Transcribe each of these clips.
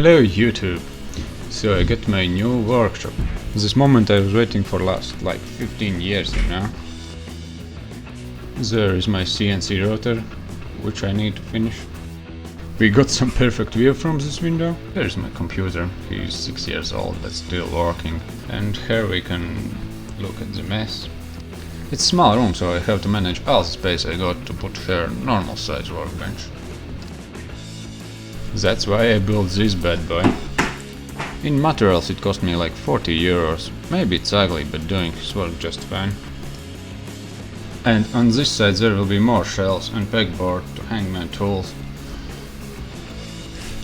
Hello YouTube! So I got my new workshop. This moment I was waiting for last like 15 years, you know. There is my CNC router, which I need to finish. We got some perfect view from this window. There's my computer, he's 6 years old but still working. And here we can look at the mess. It's a small room, so I have to manage all the space I got to put here normal size workbench. That's why I built this bad boy. In materials it cost me like 40 euros. Maybe it's ugly, but doing his work just fine. And on this side there will be more shelves and pegboard to hang my tools.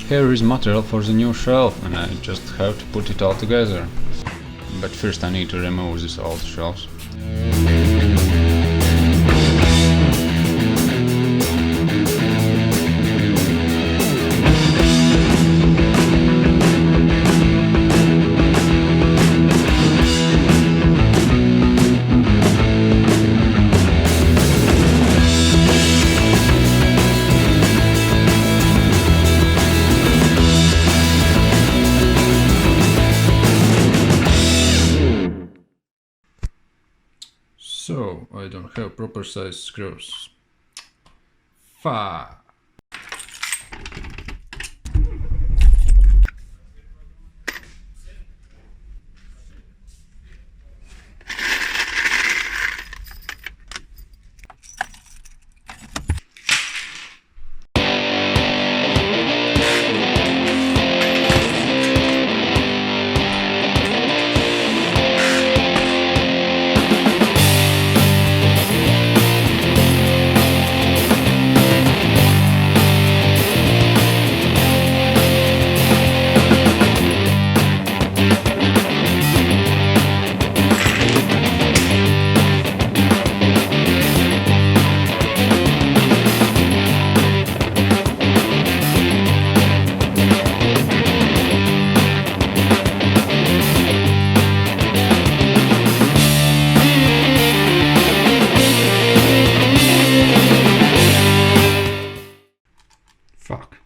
Here is material for the new shelf and I just have to put it all together. But first I need to remove these old shelves. So, I don't have proper size screws. Fuck. Fuck.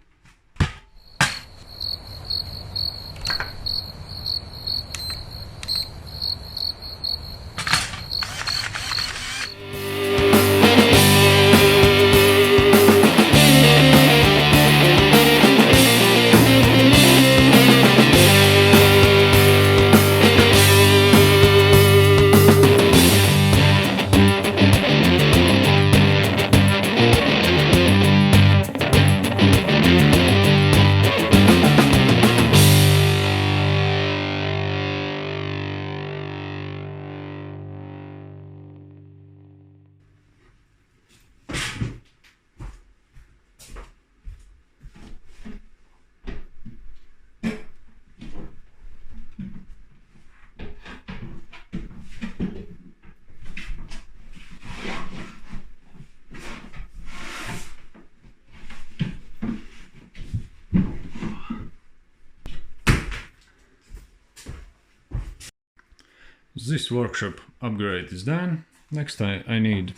This workshop upgrade is done. Next I need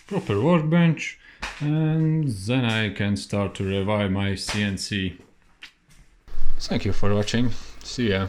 proper workbench and then I can start to revive my CNC. Thank you for watching. See ya.